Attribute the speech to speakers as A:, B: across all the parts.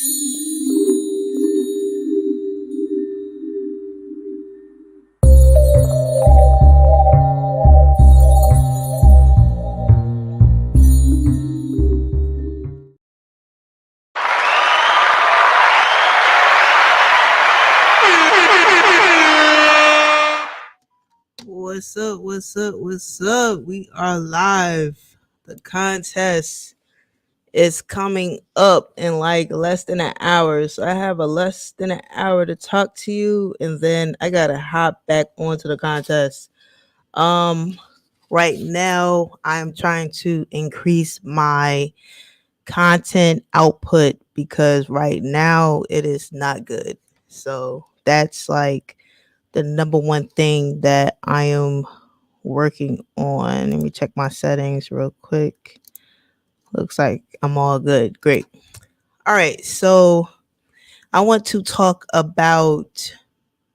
A: What's up? What's up? What's up? We are live. The contest is coming up in like less than an hour. So I have a less than an hour to talk to you, and then I gotta hop back onto the contest. Um, right now I'm trying to increase my content output because right now it is not good. So that's like the number one thing that I am working on. Let me check my settings real quick. Looks like I'm all good. Great. All right. So I want to talk about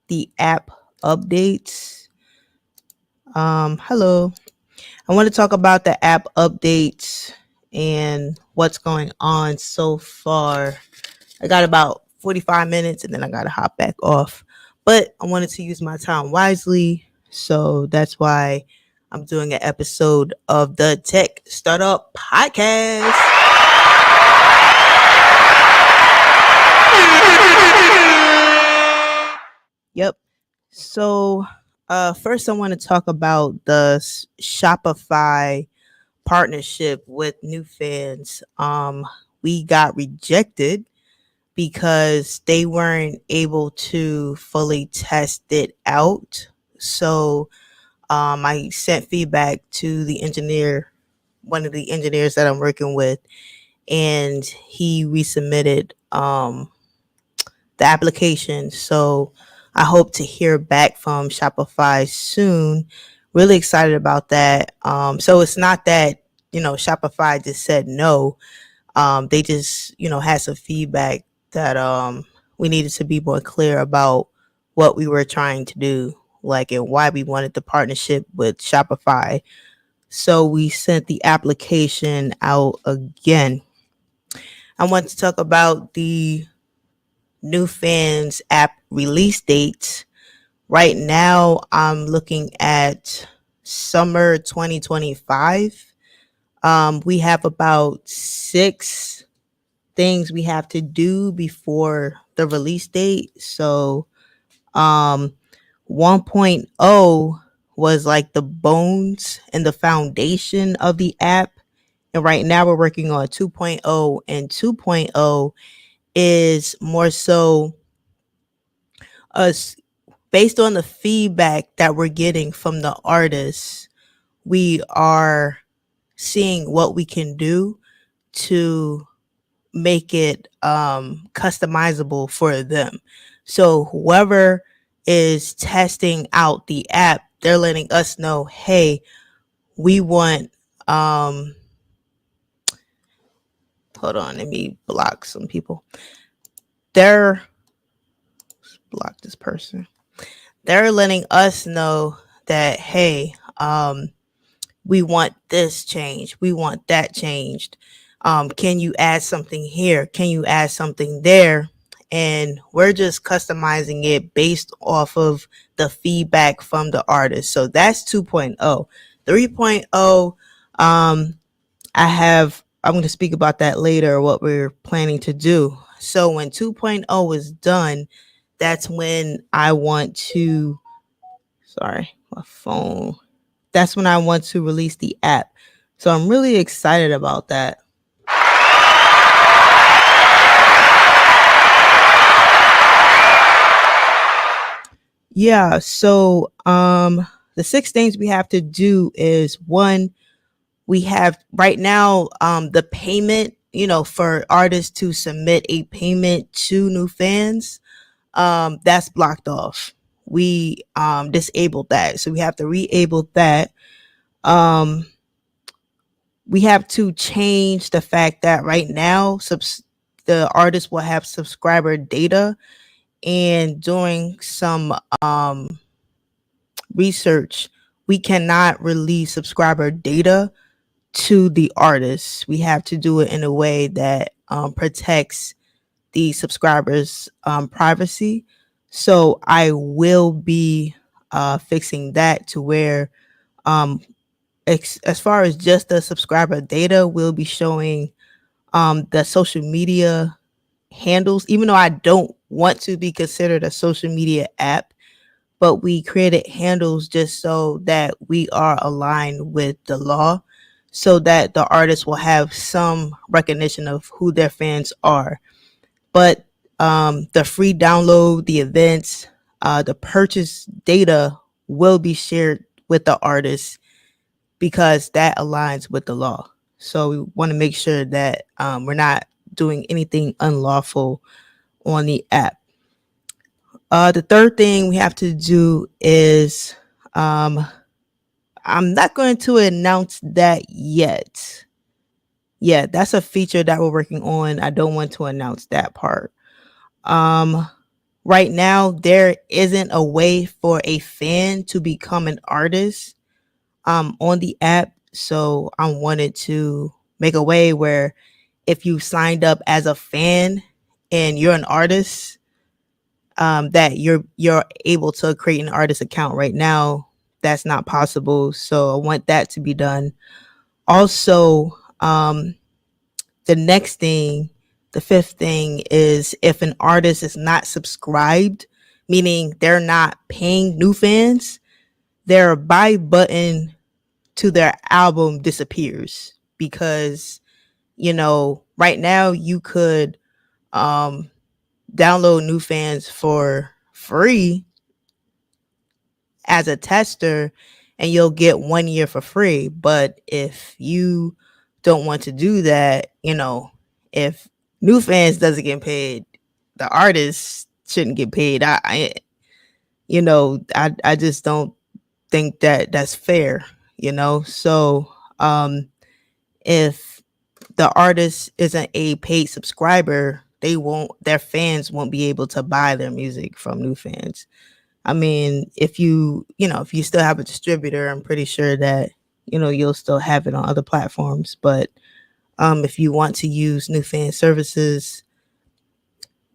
A: the app updates. Hello. I want to talk about the app updates and what's going on so far. I got about 45 minutes and then I got to hop back off. But I wanted to use my time wisely. So that's why I'm doing an episode of the Tech Startup Podcast. Yep. So first I want to talk about the Shopify partnership with NEWFANS. We got rejected because they weren't able to fully test it out. So I sent feedback to the engineer, one of the engineers that I'm working with, and he resubmitted the application. So I hope to hear back from Shopify soon. Really excited about that. So it's not that, Shopify just said no. They just, had some feedback that we needed to be more clear about what we were trying to do, like, and why we wanted the partnership with Shopify. So we sent the application out again. I want to talk about the NEWFANS app release dates. Right now, I'm looking at summer 2025. We have about 6 things we have to do before the release date. So 1.0 was like the bones and the foundation of the app. And right now we're working on 2.0, and 2.0 is more so us based on the feedback that we're getting from the artists. We are seeing what we can do to make it customizable for them. So whoever is testing out the app, they're letting us know, hey, we want hold on, let me block some people. They're block this person. They're letting us know that, hey, we want this changed, we want that changed. Can you add something here? Can you add something there? And we're just customizing it based off of the feedback from the artist. So that's 2.0. 3.0, I'm going to speak about that later, what we're planning to do. So when 2.0 is done, that's when I want to, sorry, my phone. That's when I want to release the app. So I'm really excited about that. Yeah, so the 6 things we have to do is, one, we have right now the payment, for artists to submit a payment to NEWFANS, that's blocked off. We disabled that. So we have to re-able that. We have to change the fact that right now the artist will have subscriber data, and doing some research, we cannot release subscriber data to the artists. We have to do it in a way that protects the subscribers' privacy. So I will be fixing that to where, um, as far as just the subscriber data, we'll be showing the social media handles, even though I don't want to be considered a social media app, but we created handles just so that we are aligned with the law, so that the artists will have some recognition of who their fans are. But the free download, the events, the purchase data will be shared with the artists because that aligns with the law. So we want to make sure that we're not doing anything unlawful on the app. The third thing we have to do is, um, I'm not going to announce that yet. Yeah, that's a feature that we're working on. I don't want to announce that part. Um, right now, there isn't a way for a fan to become an artist on the app. So I wanted to make a way where if you signed up as a fan and you're an artist, that you're able to create an artist account. Right now, that's not possible. So I want that to be done. Also, the next thing, the fifth thing is if an artist is not subscribed, meaning they're not paying NEWFANS, their buy button to their album disappears because, right now you could um, download NEWFANS for free as a tester and you'll get 1 year for free. But if you don't want to do that, if NEWFANS doesn't get paid, the artist shouldn't get paid. I just don't think that that's fair, So if the artist isn't a paid subscriber, their fans won't be able to buy their music from NEWFANS. I mean, if you still have a distributor, I'm pretty sure that, you'll still have it on other platforms. But if you want to use NEWFANS services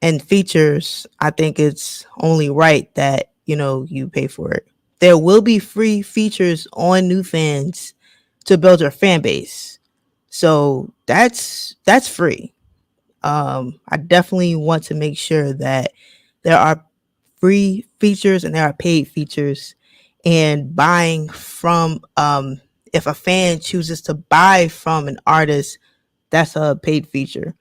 A: and features, I think it's only right that, you pay for it. There will be free features on NEWFANS to build your fan base. So that's free. I definitely want to make sure that there are free features and there are paid features. And buying from, if a fan chooses to buy from an artist, that's a paid feature.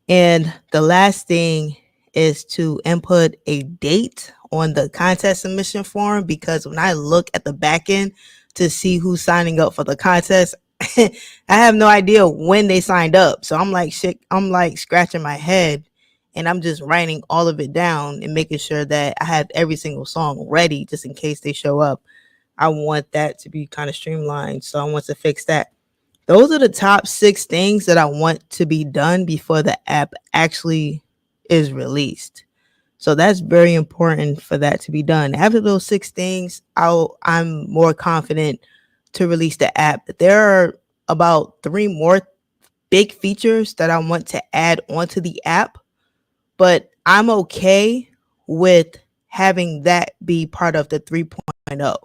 A: And the last thing is to input a date on the contest submission form, because when I look at the back end to see who's signing up for the contest, I have no idea when they signed up. So I'm like shit, I'm like scratching my head and I'm just writing all of it down and making sure that I have every single song ready just in case they show up. I want that to be kind of streamlined. So I want to fix that. Those are the top 6 things that I want to be done before the app actually is released. So that's very important for that to be done. After those 6 things, I'm more confident to release the app. There are about 3 more big features that I want to add onto the app, but I'm okay with having that be part of the 3.0.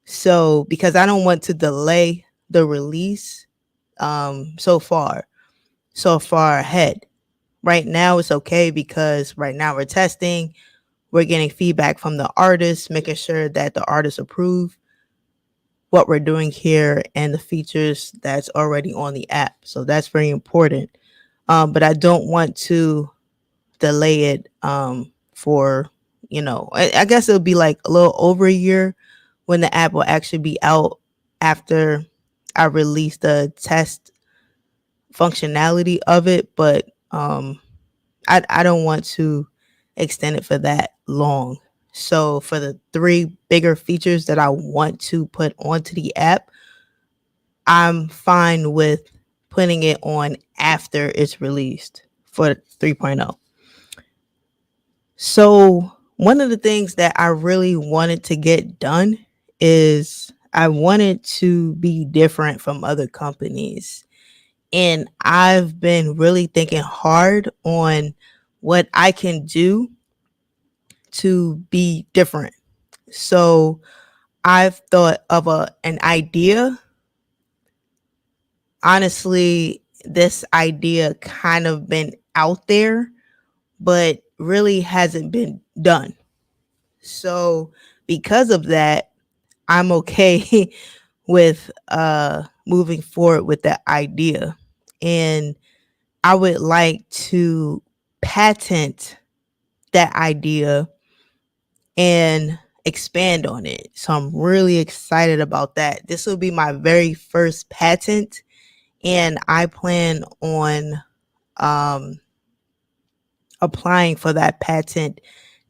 A: So because I don't want to delay the release so far ahead. Right now it's okay because right now we're testing, we're getting feedback from the artists, making sure that the artists approve what we're doing here and the features that's already on the app. So that's very important. But I don't want to delay it for, I guess it'll be like a little over a year when the app will actually be out after I release the test functionality of it. But I don't want to extend it for that long. So for the 3 bigger features that I want to put onto the app, I'm fine with putting it on after it's released for 3.0. So one of the things that I really wanted to get done is I wanted to be different from other companies. And I've been really thinking hard on what I can do to be different. So I've thought of an idea. Honestly, this idea kind of been out there, but really hasn't been done. So because of that, I'm okay with moving forward with that idea. And I would like to patent that idea and expand on it. So I'm really excited about that. This will be my very first patent, and I plan on um, applying for that patent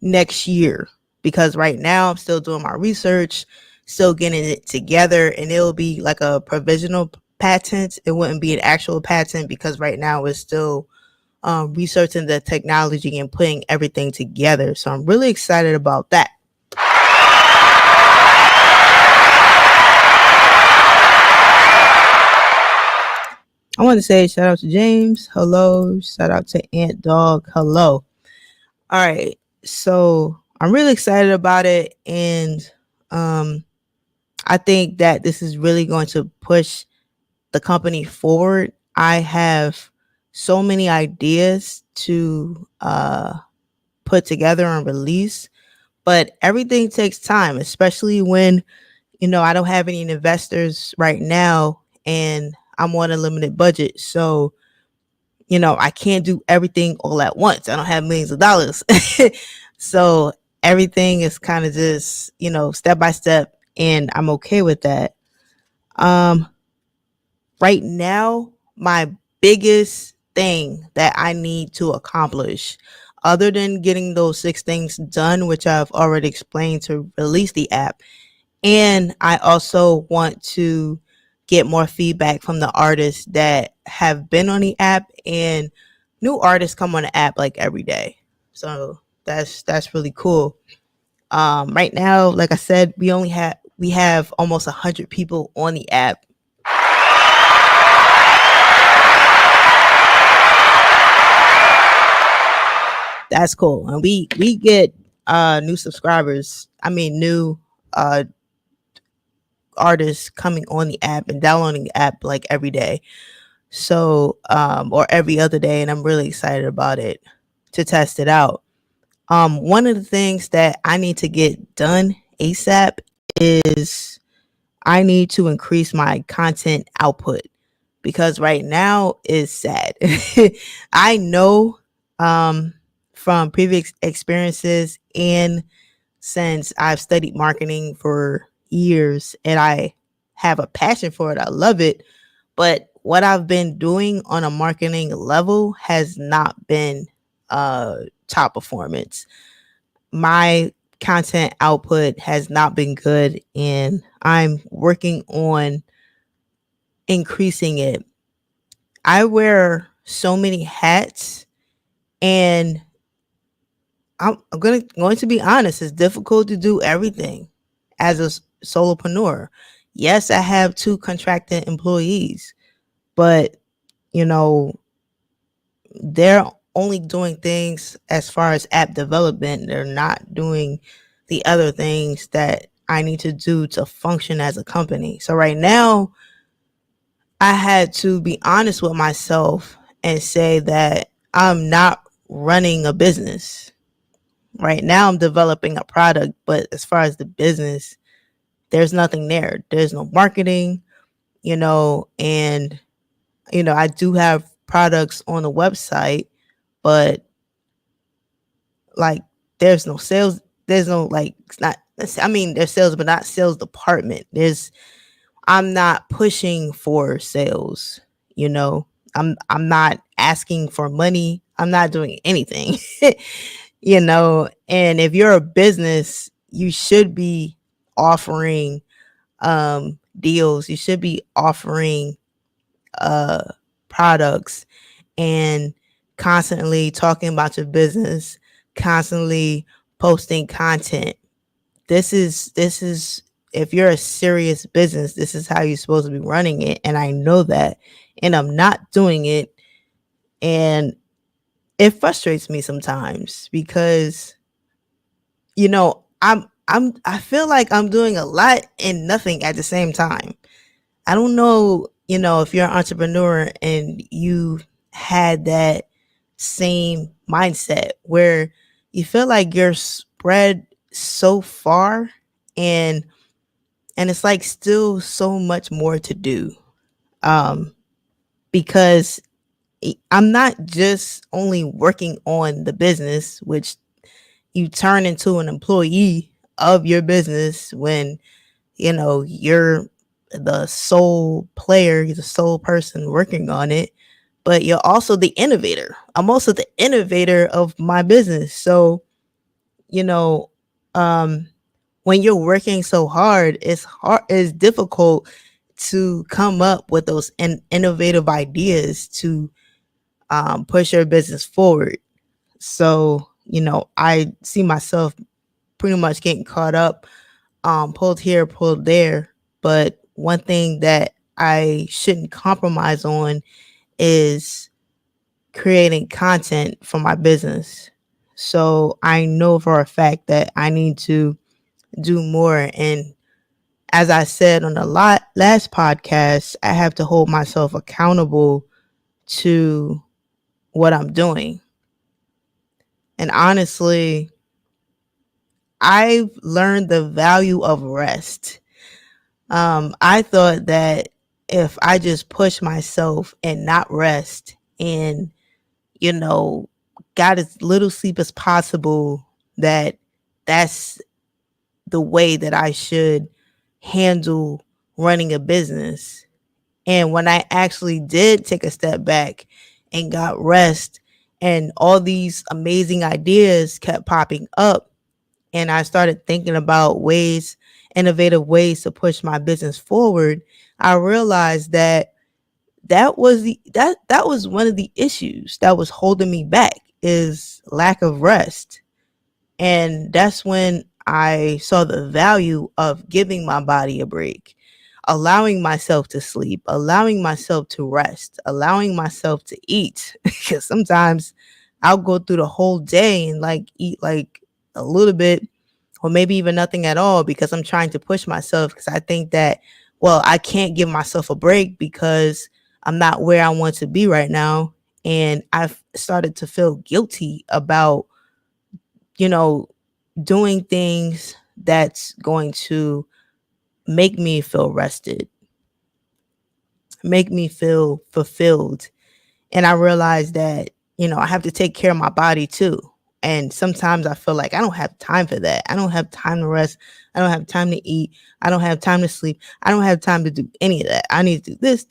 A: next year, because right now I'm still doing my research, still getting it together, and it'll be like a provisional patent. It wouldn't be an actual patent because right now we're still researching the technology and putting everything together. So I'm really excited about that. I want to say shout out to James. Hello. Shout out to Ant Dog. Hello. All right. So I'm really excited about it. And um, I think that this is really going to push the company forward. I have so many ideas to put together and release, but everything takes time, especially when, I don't have any investors right now and I'm on a limited budget. So, I can't do everything all at once. I don't have millions of dollars. So everything is kind of just, step by step, and I'm okay with that. Um, right now, my biggest thing that I need to accomplish, other than getting those 6 things done, which I've already explained to release the app, and I also want to get more feedback from the artists that have been on the app, and new artists come on the app like every day. So that's really cool. Right now, like I said, we have almost 100 people on the app. That's cool. And we get new subscribers. I mean new uh artists coming on the app and downloading the app like every day. So or every other day, and I'm really excited about it to test it out. One of the things that I need to get done ASAP is I need to increase my content output, because right now is sad. I know from previous experiences, and since I've studied marketing for years and I have a passion for it, I love it. But what I've been doing on a marketing level has not been top performance. My content output has not been good, and I'm working on increasing it. I wear so many hats, and I'm going to be honest, it's difficult to do everything as a solopreneur. Yes, I have 2 contracted employees, but you know, they're only doing things as far as app development. They're not doing the other things that I need to do to function as a company. So right now, I had to be honest with myself and say that I'm not running a business. Right now, I'm developing a product, but as far as the business, there's nothing there. There's no marketing, and I do have products on the website, but like there's no sales, there's no like it's not I mean there's sales but not sales department. I'm not pushing for sales, you know. I'm not asking for money. I'm not doing anything. And if you're a business, you should be offering deals. You should be offering uh products and constantly talking about your business, constantly posting content. This is if you're a serious business, this is how you're supposed to be running it, and I know that. and I'm not doing it. And it frustrates me sometimes because, I feel like I'm doing a lot and nothing at the same time. I don't know, if you're an entrepreneur and you had that same mindset where you feel like you're spread so far, and it's like still so much more to do. Um because I'm not just only working on the business, which you turn into an employee of your business when you're the sole player, you're the sole person working on it, but you're also the innovator. I'm also the innovator of my business. So, you know, um, when you're working so hard, it's difficult to come up with those innovative ideas to push your business forward. So, I see myself pretty much getting caught up, pulled here, pulled there. But one thing that I shouldn't compromise on is creating content for my business. So I know for a fact that I need to do more. And as I said on the last podcast, I have to hold myself accountable to what I'm doing. And honestly, I've learned the value of rest. I thought that if I just push myself and not rest and, you know, got as little sleep as possible, that that's the way that I should handle running a business. And when I actually did take a step back and got rest, and all these amazing ideas kept popping up, and I started thinking about innovative ways to push my business forward, I realized that that was one of the issues that was holding me back, is lack of rest. And that's when I saw the value of giving my body a break, allowing myself to sleep, allowing myself to rest, allowing myself to eat. Because sometimes I'll go through the whole day and like eat like a little bit, or maybe even nothing at all, because I'm trying to push myself, because I think that, well, I can't give myself a break because I'm not where I want to be right now. And I've started to feel guilty about, you know, doing things that's going to make me feel rested, make me feel fulfilled. And I realized that, I have to take care of my body too. And sometimes I feel like I don't have time for that. I don't have time to rest. I don't have time to eat. I don't have time to sleep. I don't have time to do any of that. I need to do this.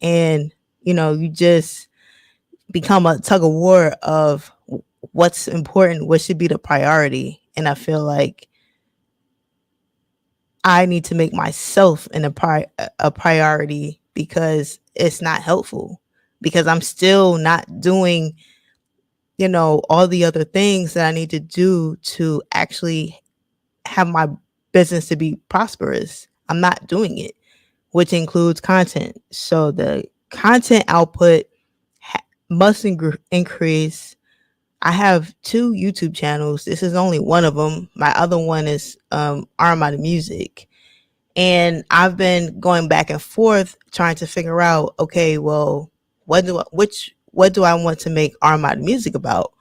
A: And, you just become a tug of war of what's important, what should be the priority. And I feel like I need to make myself a priority, because it's not helpful, because I'm still not doing, all the other things that I need to do to actually have my business to be prosperous. I'm not doing it, which includes content. So the content output must increase. I have two YouTube channels. This is only one of them. My other one is Armada Music. And I've been going back and forth trying to figure out, okay, well, what do I want to make Armada Music about?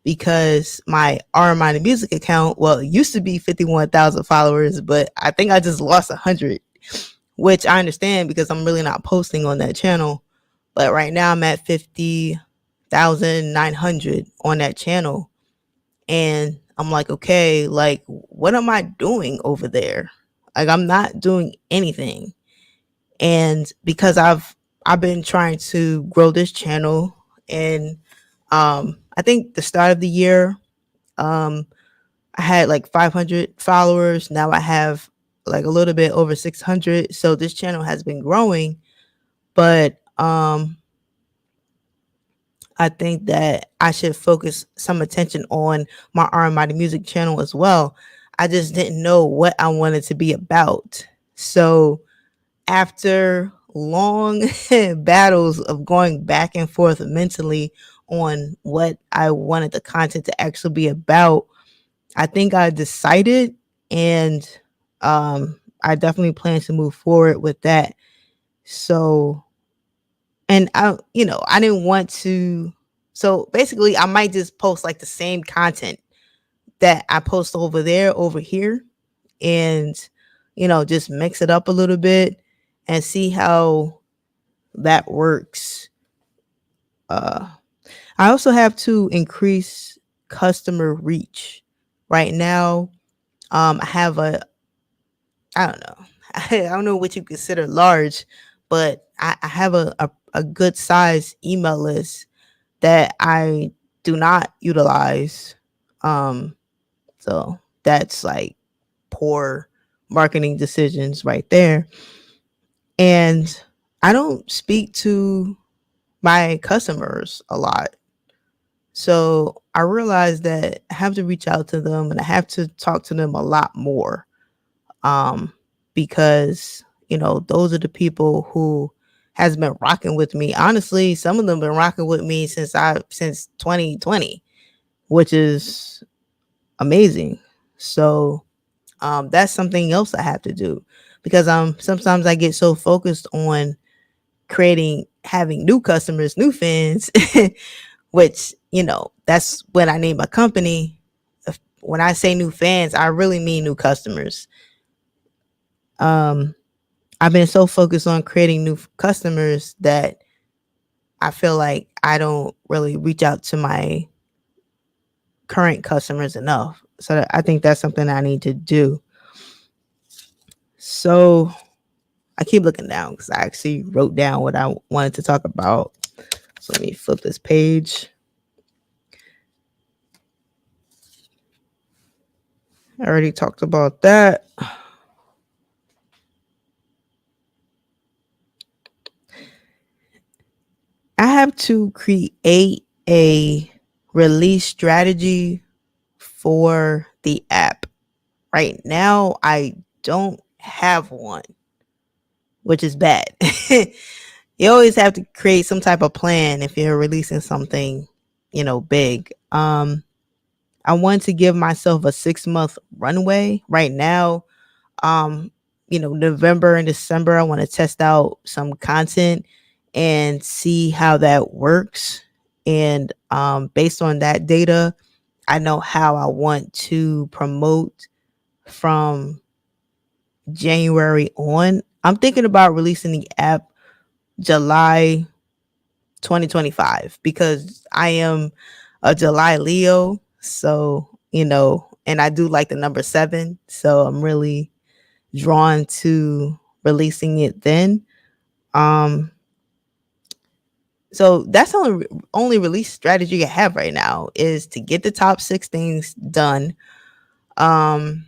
A: Because my Armada Music account, well, it used to be 51,000 followers, but I think I just lost 100, which I understand because I'm really not posting on that channel. But right now I'm at 50,900 on that channel. And I'm like, okay, like, what am I doing over there? Like, I'm not doing anything. And because I've been trying to grow this channel, and I think the start of the year, um I had like 500 followers. Now I have like a little bit over 600. So this channel has been growing, but I think that I should focus some attention on my R&B music channel as well. I just didn't know what I wanted to be about. So after long battles of going back and forth mentally on what I wanted the content to actually be about, I think I decided, and I definitely plan to move forward with that. So, and I didn't want to. So basically, I might just post like the same content that I post over there, over here, and just mix it up a little bit and see how that works. Uh, I also have to increase customer reach. Right now, I have I don't know, I don't know what you consider large, but I have a good size email list that I do not utilize. Um, so that's like poor marketing decisions right there. And I don't speak to my customers a lot. So I realized that I have to reach out to them and I have to talk to them a lot more. Um, because, those are the people who has been rocking with me. Honestly, some of them been rocking with me since 2020, which is amazing. So that's something else I have to do because sometimes I get so focused on having new customers, new fans, which that's when I name a company. When I say new fans, I really mean new customers. Um, I've been so focused on creating new customers that I feel like I don't really reach out to my current customers enough. So I think that's something I need to do. So I keep looking down because I actually wrote down what I wanted to talk about. So let me flip this page. I already talked about that. I have to create a release strategy for the app. Right now, I don't have one, which is bad. You always have to create some type of plan if you're releasing something, big. I want to give myself a 6-month runway. Right now, um, November and December, I want to test out some content and see how that works. And based on that data, I know how I want to promote from January on. I'm thinking about releasing the app July 2025 because I am a July Leo. So, and I do like the number 7. So I'm really drawn to releasing it then. Um, so that's the only release strategy I have right now is to get the top 6 things done. And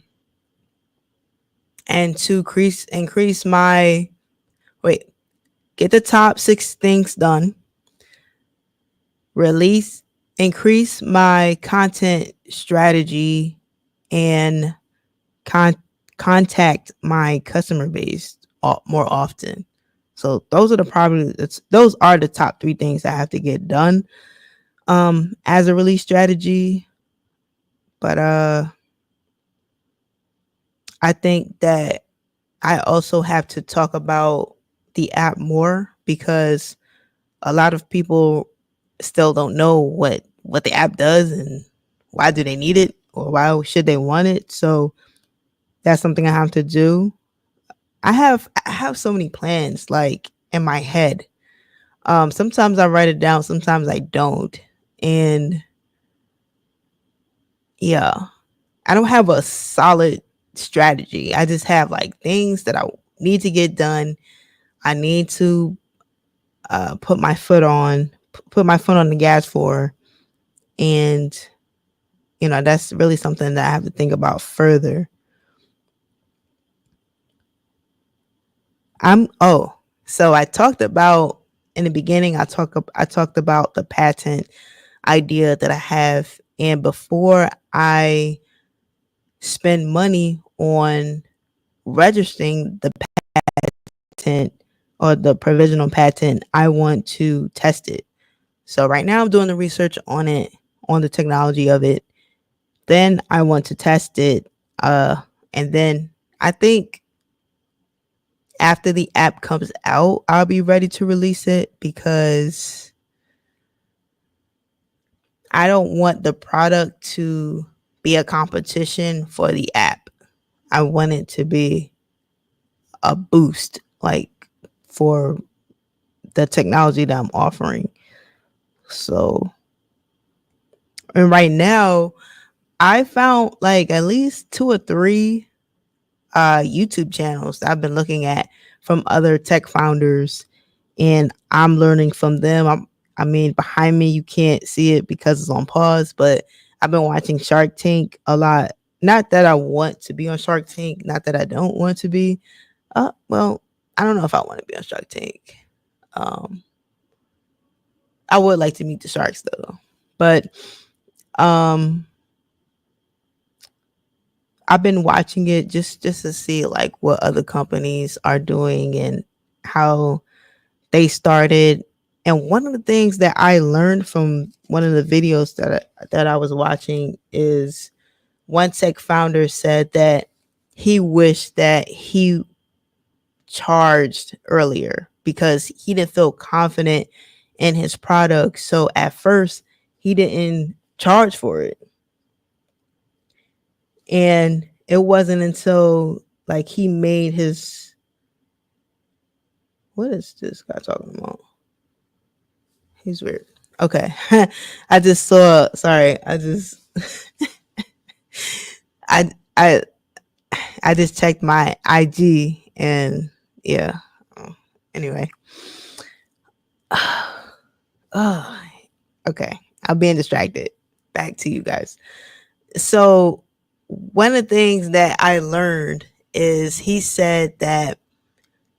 A: to increase my wait, get the top 6 things done, release, increase my content strategy, and contact my customer base more often. So those are the top 3 things I have to get done as a release strategy. But I think that I also have to talk about the app more because a lot of people still don't know what the app does and why do they need it or why should they want it. So that's something I have to do. I have so many plans like in my head. Sometimes I write it down, sometimes I don't. And yeah, I don't have a solid strategy. I just have like things that I need to get done. I need to put my foot on the gas for, and that's really something that I have to think about further. So I talked about in the beginning. I talked about the patent idea that I have, and before I spend money on registering the patent or the provisional patent, I want to test it. So right now I'm doing the research on it, on the technology of it. Then I want to test it. And then I think after the app comes out, I'll be ready to release it, because I don't want the product to be a competition for the app. I want it to be a boost, like, for the technology that I'm offering. So, and right now, I found like at least two or three YouTube channels that I've been looking at from other tech founders, and I'm learning from them. I mean, behind me, you can't see it because it's on pause, but I've been watching Shark Tank a lot. Not that I want to be on Shark Tank, not that I don't want to be. Well, I don't know if I want to be on Shark Tank. Um, I would like to meet the sharks though, but um, I've been watching it just to see like what other companies are doing and how they started. And one of the things that I learned from one of the videos that I was watching is one tech founder said that he wished that he charged earlier because he didn't feel confident in his product. So at first, he didn't charge for it. And it wasn't until like he made his, what is this guy talking about? He's weird. Okay. I just saw, sorry, I I I just checked my IG, and yeah. Anyway. Oh, okay. I'm being distracted. Back to you guys. So one of the things that I learned is he said that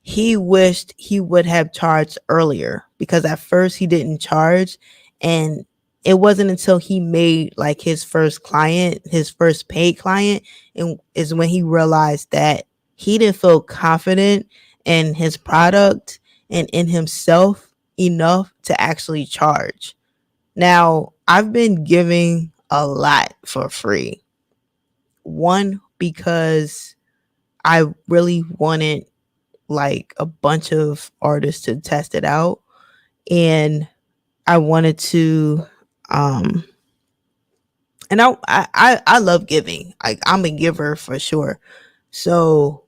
A: he wished he would have charged earlier, because at first he didn't charge, and it wasn't until he made like his first client, his first paid client, and is when he realized that he didn't feel confident in his product and in himself enough to actually charge. Now, I've been giving a lot for free. One, because I really wanted like a bunch of artists to test it out, and I wanted to um and I love giving. Like, I'm a giver for sure. So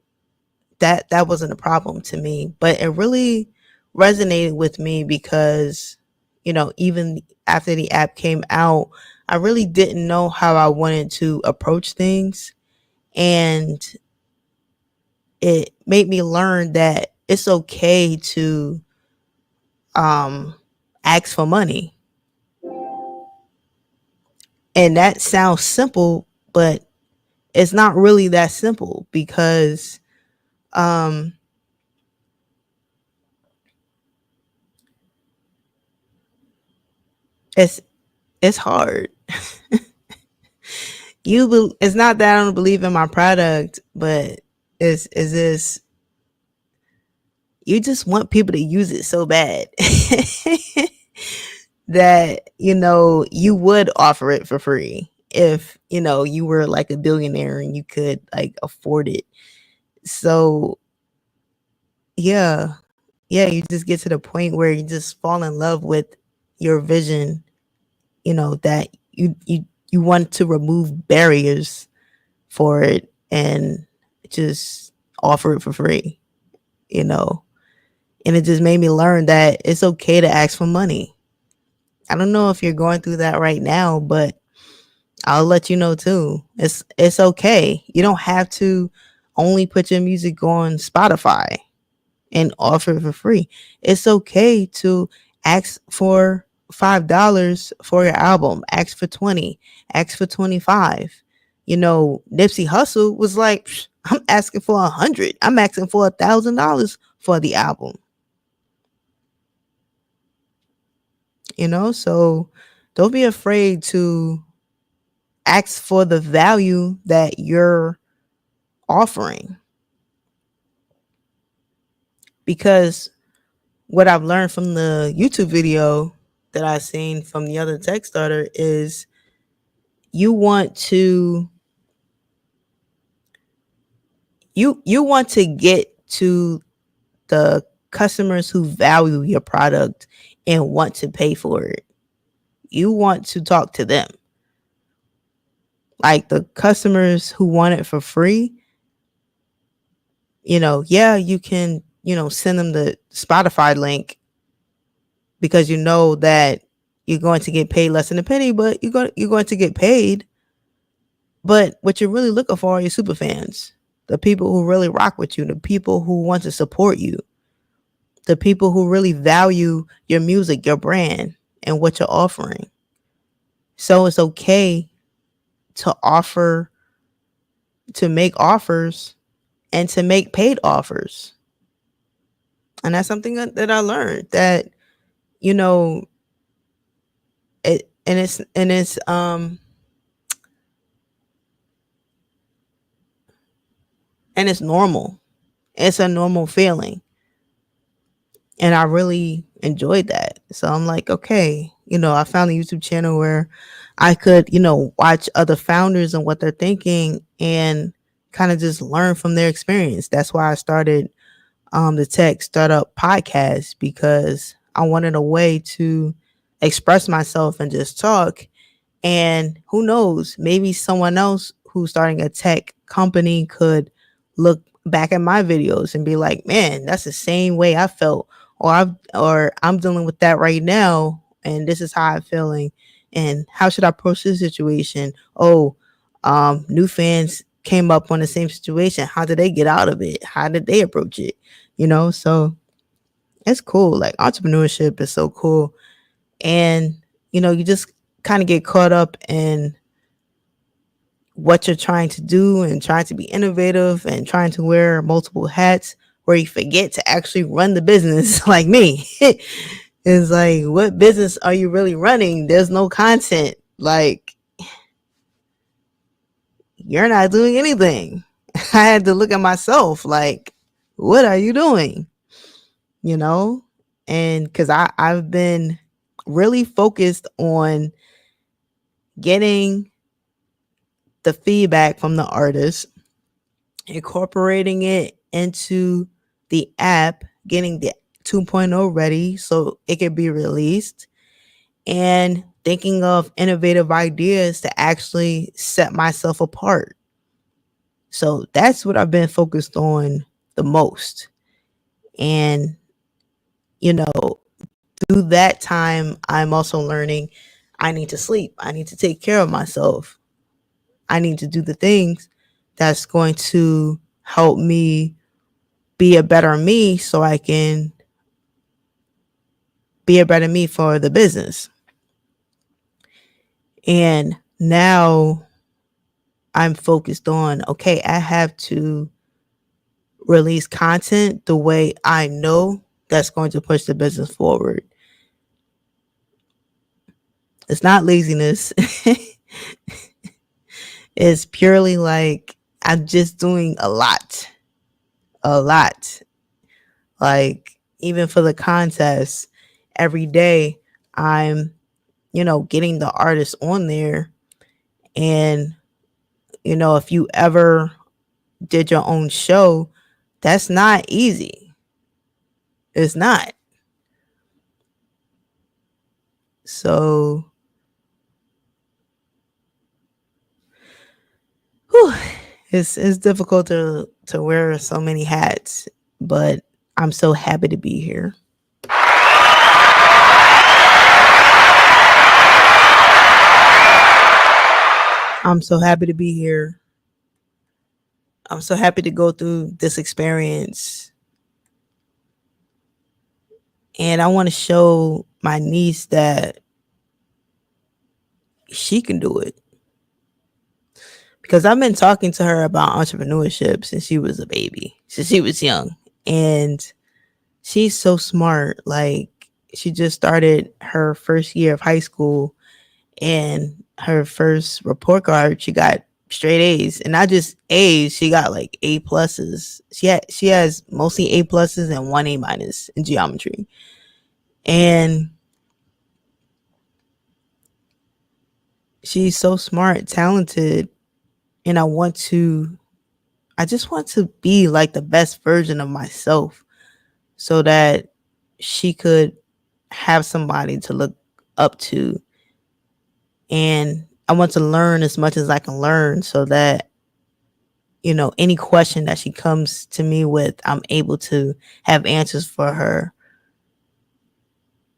A: that wasn't a problem to me, but it really resonated with me because, even after the app came out, I really didn't know how I wanted to approach things, and it made me learn that it's okay to um ask for money. And that sounds simple, but it's not really that simple, because um it's it's hard. It's not that I don't believe in my product, but is this, you just want people to use it so bad that you would offer it for free if you were like a billionaire and you could like afford it. So yeah, yeah, you just get to the point where you just fall in love with your vision, that you want to remove barriers for it and just offer it for free, you know. And it just made me learn that it's okay to ask for money. I don't know if you're going through that right now, but I'll let you know too. It's okay. You don't have to only put your music on Spotify and offer it for free. It's okay to ask for $5 for your album. Ask for 20. Ask for 25. Nipsey Hussle was like, I'm asking for 100. I'm asking for $1,000 for the album. So don't be afraid to ask for the value that you're offering, because what I've learned from the YouTube video that I've seen from the other tech starter is you want to you want to get to the customers who value your product and want to pay for it. You want to talk to them. Like the customers who want it for free, yeah, you can, send them the Spotify link because you know that you're going to get paid less than a penny, but you're going to get paid. But what you're really looking for are your super fans, the people who really rock with you, the people who want to support you, the people who really value your music, your brand, and what you're offering. So it's okay to offer, to make offers, and to make paid offers. And that's something that I learned, that, it and it's normal. It's a normal feeling. And I really enjoyed that. So I'm like, okay, I found a YouTube channel where I could, watch other founders and what they're thinking and kind of just learn from their experience. That's why I started the Tech Startup podcast, because I wanted a way to express myself and just talk. And who knows, maybe someone else who's starting a tech company could look back at my videos and be like, man, that's the same way I felt, or I'm dealing with that right now, and this is how I'm feeling, and how should I approach this situation? Oh, NEWFANS came up on the same situation. How did they get out of it? How did they approach it? So it's cool. Like, entrepreneurship is so cool. And, you just kind of get caught up in what you're trying to do and trying to be innovative and trying to wear multiple hats, where you forget to actually run the business. Like me. It's like, what business are you really running? There's no content. Like, you're not doing anything. I had to look at myself like, what are you doing? And because I've been really focused on getting the feedback from the artist, incorporating it into the app, getting the 2.0 ready so it can be released, and thinking of innovative ideas to actually set myself apart. So that's what I've been focused on the most. And, through that time, I'm also learning I need to sleep. I need to take care of myself. I need to do the things that's going to help me be a better me, so I can be a better me for the business. And now I'm focused on, okay, I have to release content the way I know that's going to push the business forward. It's not laziness. It's purely like I'm just doing a lot. Like, even for the contest, every day I'm, getting the artists on there. And, if you ever did your own show, that's not easy. It's not. So, it's difficult to wear so many hats, but I'm so happy to be here. I'm so happy to be here. I'm so happy to go through this experience. And I want to show my niece that she can do it. Because I've been talking to her about entrepreneurship since she was a baby, since she was young. And she's so smart. Like, she just started her first year of high school, and her first report card, she straight A's, and not just A's. She got like A pluses. She has mostly A pluses and one A minus in geometry, and she's so smart, talented, and I just want to be like the best version of myself, so that she could have somebody to look up to, and I want to learn as much as I can learn, so that any question that she comes to me with, I'm able to have answers for her.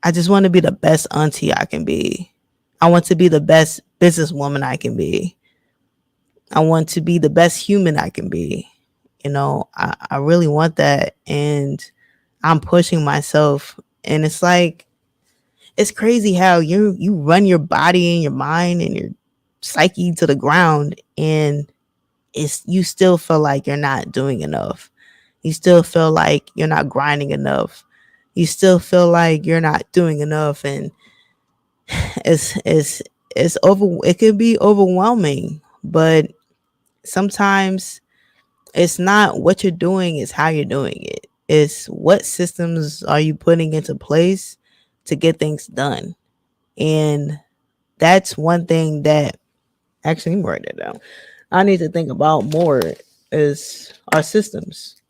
A: I just want to be the best auntie I can be. I want to be the best businesswoman I can be. I want to be the best human I can be. I really want that. And I'm pushing myself. And it's like, it's crazy how you run your body and your mind and your psyche to the ground, and you still feel like you're not doing enough. You still feel like you're not grinding enough. You still feel like you're not doing enough, and it's over. It can be overwhelming, but sometimes it's not what you're doing; it's how you're doing it. It's what systems are you putting into place to get things done, and that's one thing that actually, let me write that down. I need to think about more is our systems.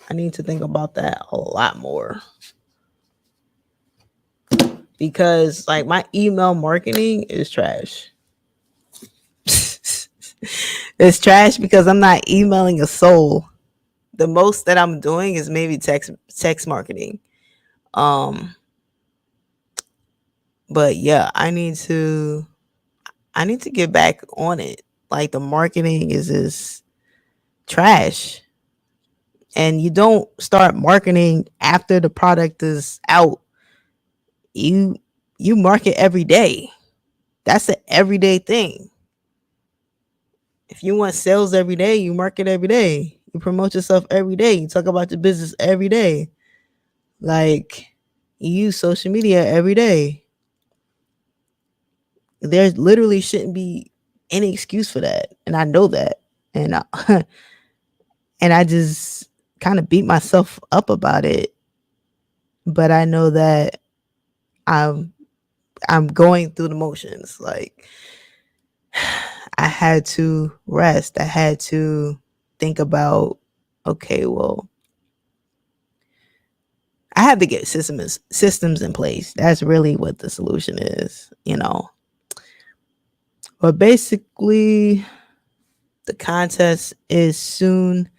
A: I need to think about that a lot more, because like my email marketing is trash. It's trash because I'm not emailing a soul. The most that I'm doing is maybe text marketing. Um but yeah, I need to get back on it. Like the marketing is trash. And you don't start marketing after the product is out. You you market every day. That's an everyday thing. If you want sales every day, you market every day. You promote yourself every day. You talk about your business every day. Like, you use social media every day. There literally shouldn't be any excuse for that. And I know that. And and I just kind of beat myself up about it. But I know that I'm I'm going through the motions. Like, I had to rest. I had to think about, okay, well, I have to get systems in place. That's really what the solution is. But basically, the contest is soon.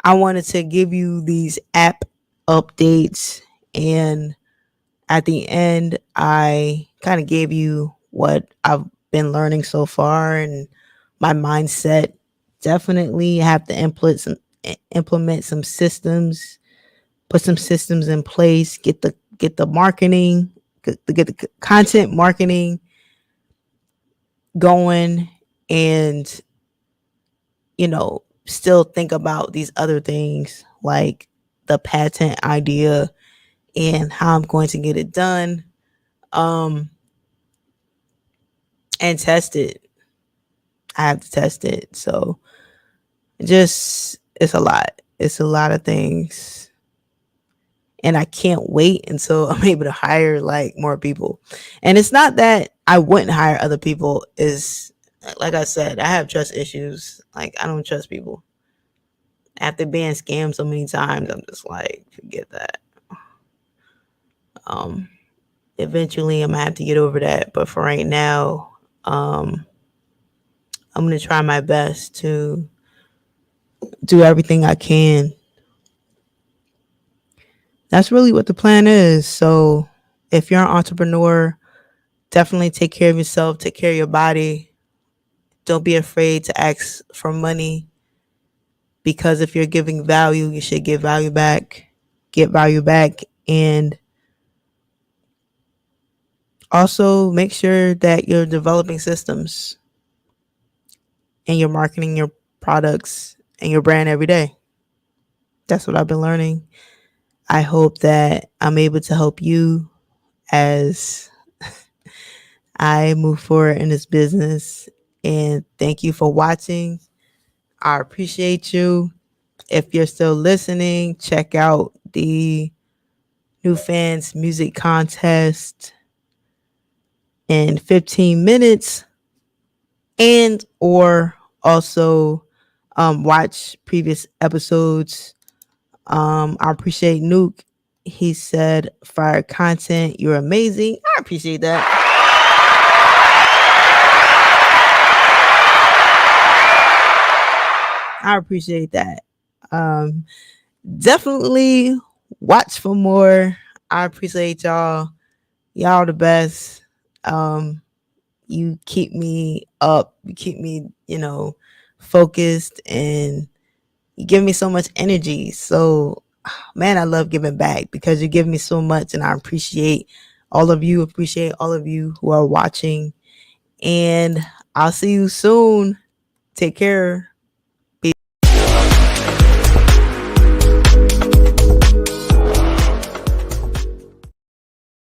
A: I wanted to give you these app updates, and at the end, I kind of gave you what I've been learning so far and my mindset. Definitely have to implement some systems, put some systems in place, get the marketing, get the content marketing going, and still think about these other things like the patent idea and how I'm going to get it done, um and test it. I have to test it. So just it's a lot of things, and I can't wait until I'm able to hire like more people. And it's not that I wouldn't hire other people. Is like I said, I have trust issues. Like, I don't trust people. After being scammed so many times, I'm just like, forget that. Um, Eventually, I'm gonna have to get over that. But for right now, I'm gonna try my best to do everything I can. That's really what the plan is. So, if you're an entrepreneur, definitely take care of yourself, take care of your body. Don't be afraid to ask for money, because if you're giving value, you should get value back. Get value back, and also make sure that you're developing systems and you're marketing your products and your brand every day. That's what I've been learning. I hope that I'm able to help you as I move forward in this business. And thank you for watching. I appreciate you. If you're still listening, check out the New Fans Music Contest in 15 minutes, and or also watch previous episodes. I appreciate Nuke. He said, fire content, you're amazing. I appreciate that. I appreciate that. Um, Definitely watch for more. I appreciate y'all. Y'all the best. Um, you keep me up. You keep me, focused, and you give me so much energy. So, man, I love giving back because you give me so much, and I appreciate all of you. Appreciate all of you who are watching, and I'll see you soon. Take care.